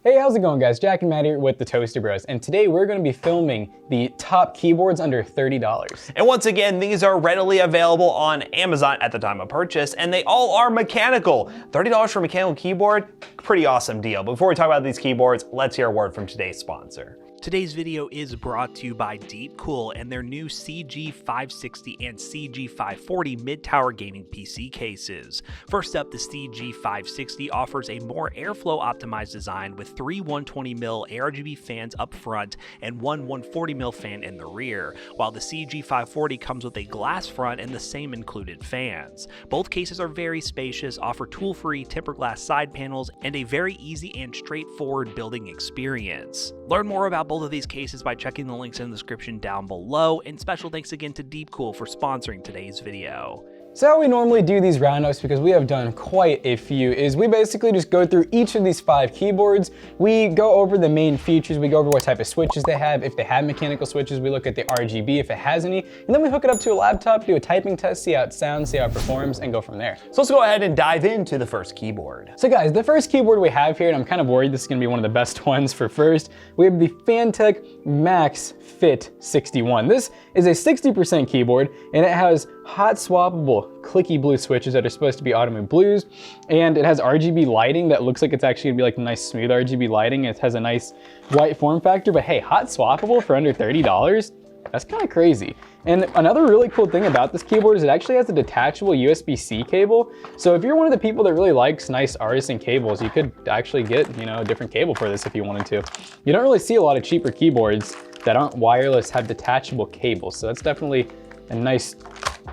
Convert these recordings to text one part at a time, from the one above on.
Hey, how's it going guys? Jack and Matt here with the Toaster Bros, and today we're going to be filming the top keyboards under $30. And once again, these are readily available on Amazon at the time of purchase, and they all are mechanical. $30 for a mechanical keyboard, pretty awesome deal. Before we talk about these keyboards, let's hear a word from today's sponsor. Today's video is brought to you by Deepcool and their new CG560 and CG540 mid-tower gaming PC cases. First up, the CG560 offers a more airflow optimized design with three 120mm ARGB fans up front and one 140mm fan in the rear, while the CG540 comes with a glass front and the same included fans. Both cases are very spacious, offer tool-free tempered glass side panels, and a very easy and straightforward building experience. Learn more about both of these cases by checking the links in the description down below, and special thanks again to Deepcool for sponsoring today's video. So how we normally do these roundups, because we have done quite a few, is we basically just go through each of these 5 keyboards. We go over the main features, we go over what type of switches they have. If they have mechanical switches, we look at the RGB if it has any, and then we hook it up to a laptop, do a typing test, see how it sounds, see how it performs, and go from there. So let's go ahead and dive into the first keyboard. So guys, the first keyboard we have here, and I'm kind of worried this is going to be one of the best ones for first, we have the FANTECH Max Fit 61. This is a 60% keyboard, and it has hot swappable clicky blue switches that are supposed to be Autumn blues, and it has RGB lighting that looks like it's actually gonna be like nice smooth RGB lighting. It has a nice white form factor, but hey, hot swappable for under $30? That's kind of crazy. And another really cool thing about this keyboard is it actually has a detachable USB-C cable. So if you're one of the people that really likes nice artisan cables, you could actually get, a different cable for this if you wanted to. You don't really see a lot of cheaper keyboards that aren't wireless have detachable cables. So that's definitely a nice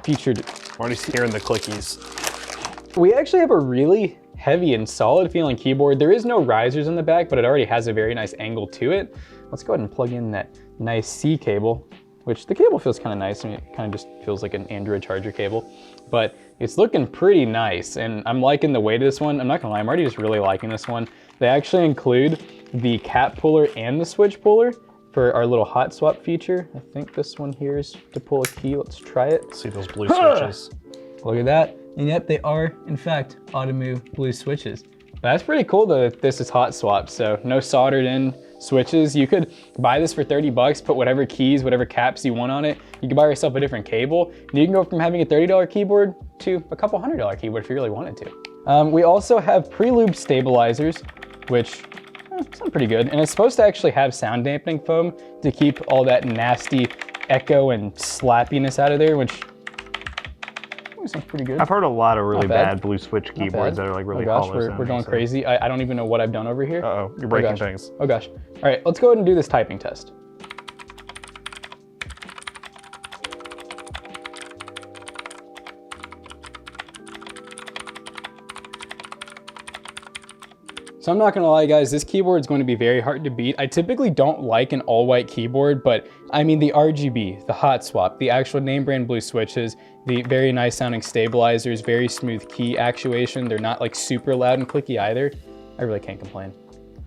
feature. Already hearing the clickies. We actually have a really heavy and solid feeling keyboard. There is no risers in the back, but it already has a very nice angle to it. Let's go ahead and plug in that nice C cable, which the cable feels kind of nice. I mean, it kind of just feels like an Android charger cable, but it's looking pretty nice. And I'm liking the weight of this one. I'm not gonna lie, I'm already just really liking this one. They actually include the cap puller and the switch puller for our little hot swap feature. I think this one here is to pull a key. Let's try it. See those blue switches. Look at that. And yep, they are in fact Autumn blue switches. But that's pretty cool that this is hot swap. So no soldered in switches. You could buy this for 30 bucks, put whatever keys, whatever caps you want on it. You can buy yourself a different cable. And you can go from having a $30 keyboard to a couple $100 keyboard if you really wanted to. We also have pre-lubed stabilizers, which sound pretty good. And it's supposed to actually have sound dampening foam to keep all that nasty echo and slappiness out of there, which sounds pretty good. I've heard a lot of really bad blue switch keyboards that are like really hollow sounding. We're going crazy. I don't even know what I've done over here. Uh-oh, you're breaking things. Oh gosh. All right, let's go ahead and do this typing test. So I'm not gonna lie guys, this keyboard is going to be very hard to beat. I typically don't like an all white keyboard, but I mean the RGB, the hot swap, the actual name brand blue switches, the very nice sounding stabilizers, very smooth key actuation. They're not like super loud and clicky either. I really can't complain.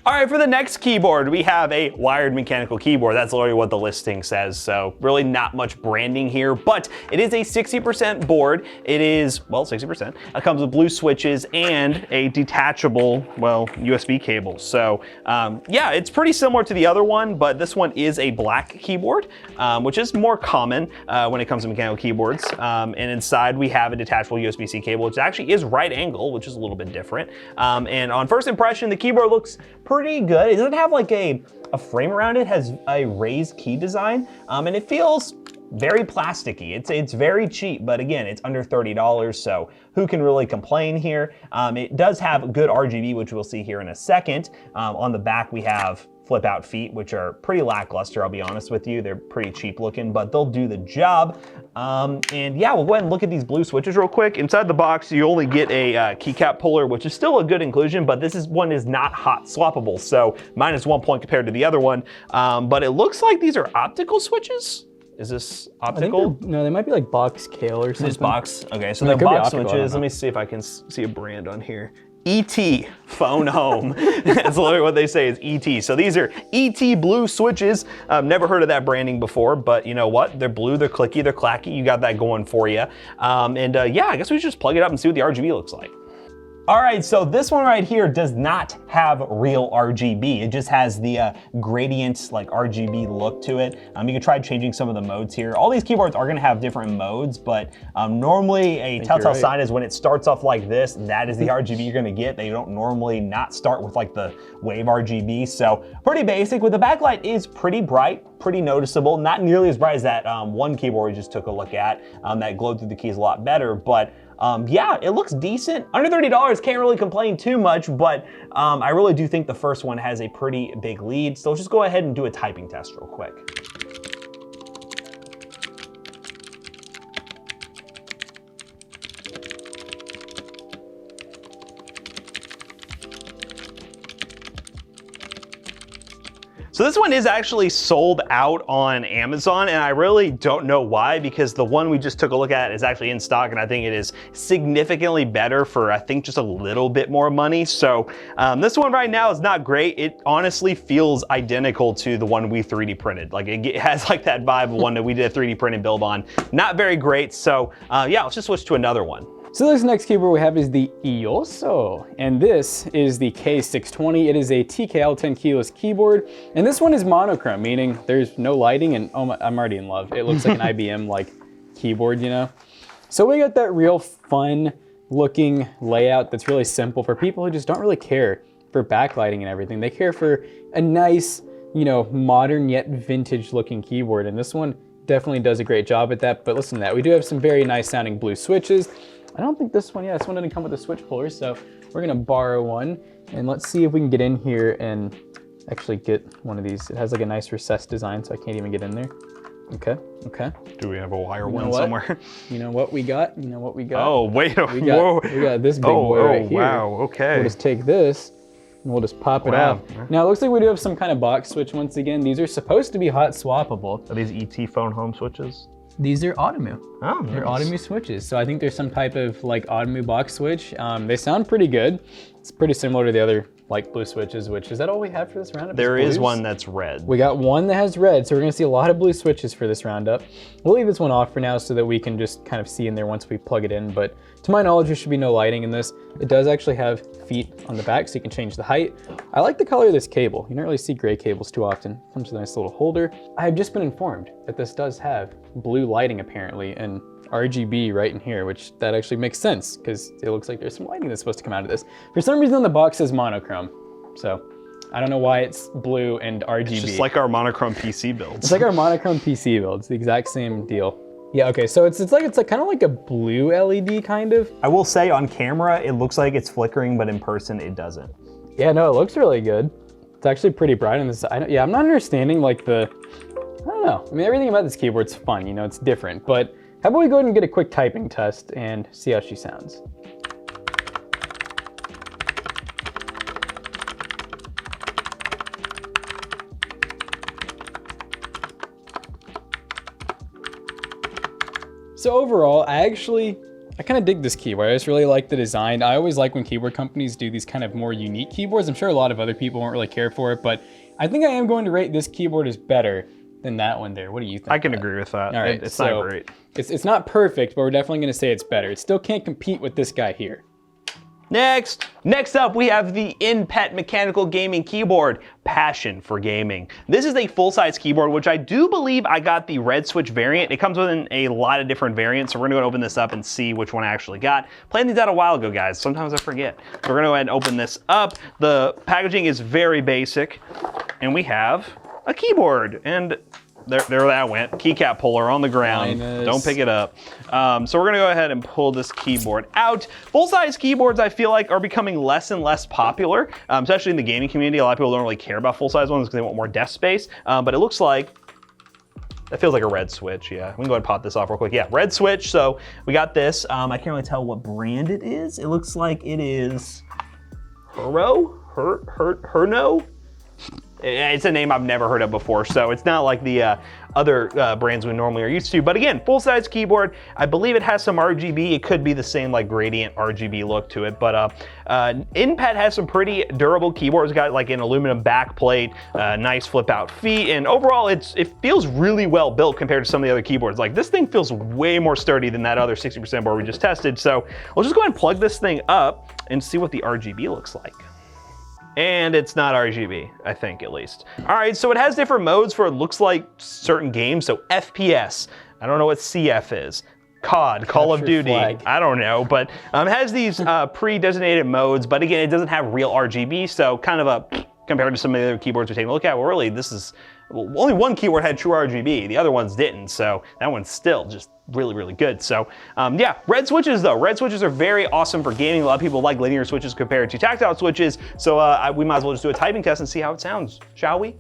All right, for the next keyboard, we have a wired mechanical keyboard. That's literally what the listing says, so really not much branding here, but it is a 60% board. It is, well, 60%. It comes with blue switches and a detachable, well, USB cable. So yeah, it's pretty similar to the other one, but this one is a black keyboard, which is more common when it comes to mechanical keyboards. And inside we have a detachable USB-C cable, which actually is right angle, which is a little bit different. And on first impression, the keyboard looks pretty good. It doesn't have like a frame around it. It has a raised key design, and it feels very plasticky. It's very cheap, but again, it's under $30, so who can really complain here? It does have good RGB, which we'll see here in a second. On the back, we have flip out feet, which are pretty lackluster, I'll be honest with you. They're pretty cheap looking, but they'll do the job. And yeah, we'll go ahead and look at these blue switches real quick. Inside the box, you only get a keycap puller, which is still a good inclusion, but this one is not hot swappable, so -1 point compared to the other one. But it looks like these are optical switches. Is this optical? No, they might be like box scale or something. This box? Okay, so they're box switches. Let me see if I can see a brand on here. ET phone home. That's literally what they say is ET. So these are ET blue switches. Never heard of that branding before, but you know what? They're blue, they're clicky, they're clacky. You got that going for you. Yeah, I guess we should just plug it up and see what the RGB looks like. All right, so this one right here does not have real RGB. It just has the gradient, like RGB look to it. You can try changing some of the modes here. All these keyboards are gonna have different modes, but normally a telltale sign is when it starts off like this, that is the RGB you're gonna get. They don't normally not start with like the wave RGB, so pretty basic. With the backlight is pretty bright, pretty noticeable. Not nearly as bright as that one keyboard we just took a look at. That glowed through the keys a lot better, but yeah, it looks decent. Under $30, can't really complain too much, but I really do think the first one has a pretty big lead. So let's just go ahead and do a typing test real quick. So this one is actually sold out on Amazon, and I really don't know why, because the one we just took a look at is actually in stock, and I think it is significantly better for, I think, just a little bit more money. So this one right now is not great. It honestly feels identical to the one we 3D printed. Like it has like that vibe of one that we did a 3D printed build on. Not very great. So yeah, let's just switch to another one. So this next keyboard we have is the E-YOOSO, and this is the K620. It is a TKL 10 keyless keyboard, and this one is monochrome, meaning there's no lighting, and oh my, I'm already in love. It looks like an IBM like keyboard, you know? So we got that real fun looking layout that's really simple for people who just don't really care for backlighting and everything. They care for a nice, you know, modern yet vintage looking keyboard, and this one definitely does a great job at that. But listen to that, we do have some very nice sounding blue switches. I don't think this one, yeah, this one didn't come with a switch puller, so we're gonna borrow one, and let's see if we can get in here and actually get one of these. It has like a nice recessed design, so I can't even get in there. Okay, okay. Do we have a wire one somewhere? You know what we got? You know what we got? Oh, wait, we got this big boy right here. Wow, okay. We'll just take this, and we'll just pop it off. Now it looks like we do have some kind of box switch once again. These are supposed to be hot swappable. Are these ET phone home switches? These are Automu. Oh, nice. They're Automu switches. So I think there's some type of like Automu box switch. They sound pretty good. It's pretty similar to the other like blue switches, which is that all we have for this roundup? There is one that's red. We got one that has red, so we're gonna see a lot of blue switches for this roundup. We'll leave this one off for now so that we can just kind of see in there once we plug it in, but to my knowledge, there should be no lighting in this. It does actually have feet on the back, so you can change the height. I like the color of this cable. You don't really see gray cables too often. Comes with a nice little holder. I have just been informed that this does have blue lighting apparently, and RGB right in here, which that actually makes sense because it looks like there's some lighting that's supposed to come out of this. For some reason the box says monochrome, so I don't know why it's blue and RGB. It's just like our monochrome PC builds. It's like our monochrome PC builds, the exact same deal. Yeah, okay, so it's like kind of like a blue LED kind of. I will say on camera, it looks like it's flickering, but in person it doesn't. Yeah, no, it looks really good. It's actually pretty bright on this side. Yeah, I'm not understanding like I don't know. I mean, everything about this keyboard's fun, you know, it's different, but how about we go ahead and get a quick typing test and see how she sounds. So overall, I kind of dig this keyboard. I just really like the design. I always like when keyboard companies do these kind of more unique keyboards. I'm sure a lot of other people won't really care for it, but I think I am going to rate this keyboard as better than that one there. What do you think? I can agree with that. All right, it's not great. It's not perfect, but we're definitely going to say it's better. It still can't compete with this guy here. Next up, we have the NPET mechanical gaming keyboard, Passion for Gaming. This is a full-size keyboard, which I do believe I got the red switch variant. It comes with a lot of different variants, so we're gonna go open this up and see which one I actually got. Planned these out a while ago, guys. Sometimes I forget. We're gonna go ahead and open this up. The packaging is very basic, and we have a keyboard, and there that went. Keycap puller on the ground. Don't pick it up. So we're gonna go ahead and pull this keyboard out. Full-size keyboards, I feel like, are becoming less and less popular, especially in the gaming community. A lot of people don't really care about full-size ones because they want more desk space. But it looks like, that feels like a red switch, yeah. We can go ahead and pop this off real quick. Yeah, red switch, so we got this. I can't really tell what brand it is. It looks like it is Herno? It's a name I've never heard of before, so it's not like the other brands we normally are used to. But again, full-size keyboard. I believe it has some RGB. It could be the same like gradient RGB look to it, but NPET has some pretty durable keyboards. It's got like an aluminum backplate, nice flip-out feet, and overall it feels really well built compared to some of the other keyboards. Like this thing feels way more sturdy than that other 60% board we just tested. So we'll just go ahead and plug this thing up and see what the RGB looks like. And it's not RGB, I think at least. All right, so it has different modes for it looks like certain games. So FPS, I don't know what CF is. COD, Call of Duty, I don't know, but it has these pre-designated modes, but again, it doesn't have real RGB, so kind of a, compared to some of the other keyboards we're taking a look at, well really this is, well, only one keyboard had true RGB, the other ones didn't, so that one's still just really, really good. So yeah, red switches though. Red switches are very awesome for gaming. A lot of people like linear switches compared to tactile switches, so we might as well just do a typing test and see how it sounds, shall we?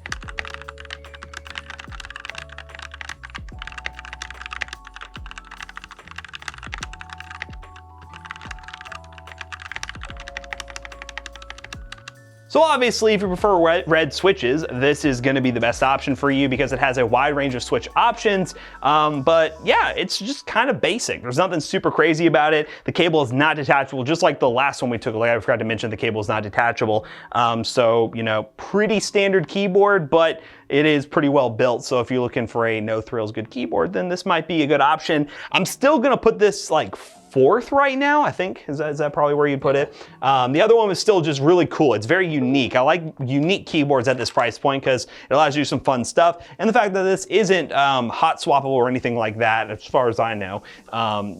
So obviously, if you prefer red switches, this is gonna be the best option for you because it has a wide range of switch options. But yeah, it's just kind of basic. There's nothing super crazy about it. The cable is not detachable, just like the last one we took. Like I forgot to mention, the cable is not detachable. So, you know, pretty standard keyboard, but it is pretty well built. So if you're looking for a no thrills good keyboard, then this might be a good option. I'm still gonna put this like fourth right now, I think. Is that probably where you'd put it? The other one was still just really cool. It's very unique. I like unique keyboards at this price point because it allows you to do some fun stuff. And the fact that this isn't hot swappable or anything like that, as far as I know,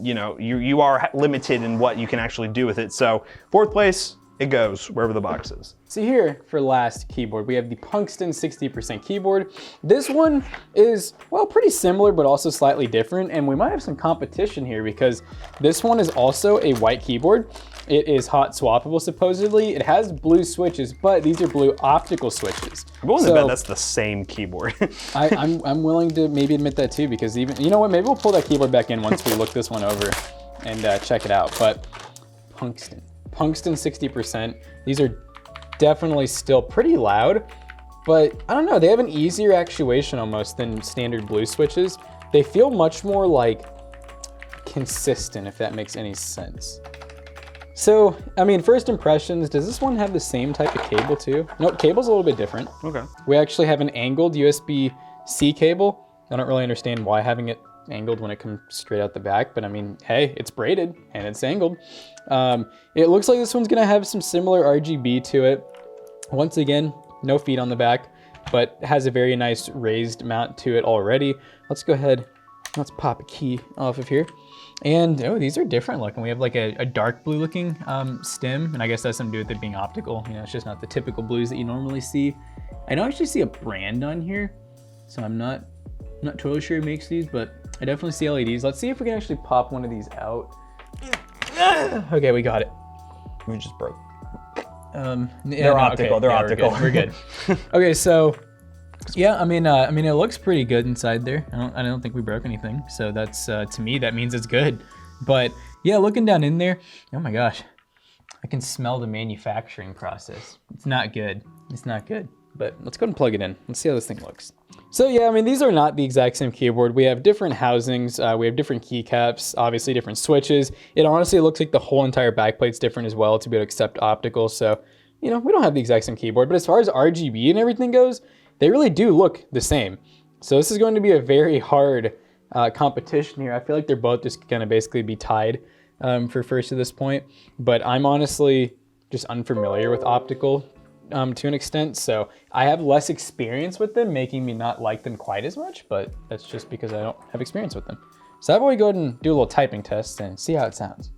you know, you are limited in what you can actually do with it. So fourth place, it goes wherever the box is. So here for last keyboard, we have the PUNKSTON 60% keyboard. This one is, well, pretty similar, but also slightly different. And we might have some competition here because this one is also a white keyboard. It is hot swappable, supposedly. It has blue switches, but these are blue optical switches. I'm willing to bet that's the same keyboard. I'm willing to maybe admit that too, because even, you know what, maybe we'll pull that keyboard back in once we look this one over and check it out. But PUNKSTON 60%. These are definitely still pretty loud, but I don't know, they have an easier actuation almost than standard blue switches. They feel much more like consistent, if that makes any sense. So, I mean, first impressions, does this one have the same type of cable too? Nope, cable's a little bit different. Okay. We actually have an angled USB-C cable. I don't really understand why having it angled when it comes straight out the back, but I mean, hey, it's braided and it's angled. It looks like this one's gonna have some similar RGB to it. Once again, no feet on the back, but has a very nice raised mount to it already. Let's go ahead, let's pop a key off of here. And oh, these are different looking. We have like a dark blue looking stem, and I guess that's something to do with it being optical. You know, it's just not the typical blues that you normally see. I don't actually see a brand on here, so I'm not totally sure who makes these, but I definitely see LEDs. Let's see if we can actually pop one of these out. Okay, we got it. We just broke. Yeah, they're optical. Okay. They're optical. We're good. Okay, so yeah, I mean, it looks pretty good inside there. I don't think we broke anything. So that's to me that means it's good. But yeah, looking down in there, oh my gosh, I can smell the manufacturing process. It's not good. It's not good. But let's go ahead and plug it in. Let's see how this thing looks. So yeah, I mean, these are not the exact same keyboard. We have different housings. We have different keycaps, obviously different switches. It honestly looks like the whole entire backplate's different as well to be able to accept optical. So, you know, we don't have the exact same keyboard, but as far as RGB and everything goes, they really do look the same. So this is going to be a very hard competition here. I feel like they're both just gonna basically be tied for first at this point. But I'm honestly just unfamiliar with optical to an extent, so I have less experience with them, making me not like them quite as much, but that's just because I don't have experience with them. So how about we go ahead and do a little typing test and see how it sounds.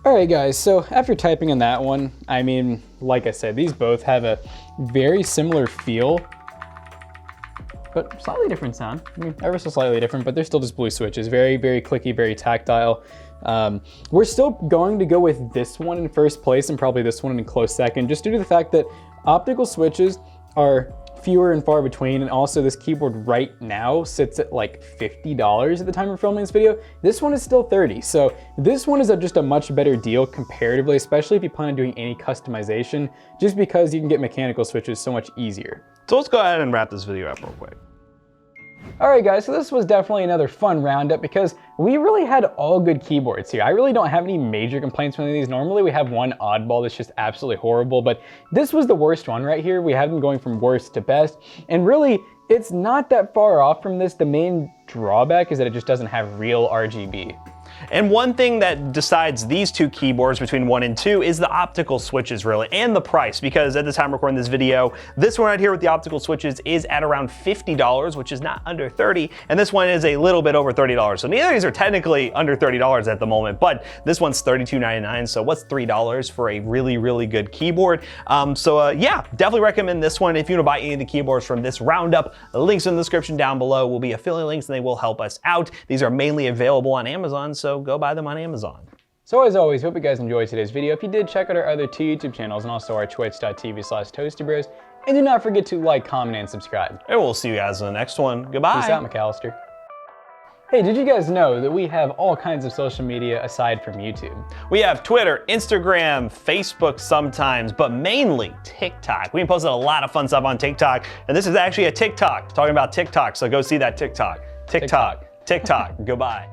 All right guys, so after typing on that one, I mean, like I said, these both have a very similar feel, but slightly different sound. I mean, ever so slightly different, but they're still just blue switches. Very, very clicky, very tactile. We're still going to go with this one in first place and probably this one in close second, just due to the fact that Optical switches are fewer and far between, and also this keyboard right now sits at like $50 at the time of filming this video. This one is still $30, so this one is just a much better deal comparatively, especially if you plan on doing any customization, just because you can get mechanical switches so much easier. So let's go ahead and wrap this video up real quick. Alright guys, so this was definitely another fun roundup because we really had all good keyboards here. I really don't have any major complaints with any of these. Normally we have one oddball that's just absolutely horrible, but this was the worst one right here. We have them going from worst to best, and really it's not that far off from this. The main drawback is that it just doesn't have real RGB. And one thing that decides these two keyboards between 1 and 2 is the optical switches really, and the price, because at the time recording this video, this one right here with the optical switches is at around $50, which is not under 30, and this one is a little bit over $30. So neither of these are technically under $30 at the moment, but this one's $32.99, so what's $3 for a really, really good keyboard? Yeah, definitely recommend this one if you want to buy any of the keyboards from this roundup. The links in the description down below will be affiliate links, and they will help us out. These are mainly available on Amazon, so go buy them on Amazon. So as always, hope you guys enjoyed today's video. If you did, check out our other 2 YouTube channels and also our twitch.tv/toastybros. And do not forget to like, comment, and subscribe. And we'll see you guys in the next one. Goodbye. Peace out, McAllister. Hey, did you guys know that we have all kinds of social media aside from YouTube? We have Twitter, Instagram, Facebook sometimes, but mainly TikTok. We posted a lot of fun stuff on TikTok, and this is actually a TikTok talking about TikTok, so go see that TikTok. TikTok. Goodbye.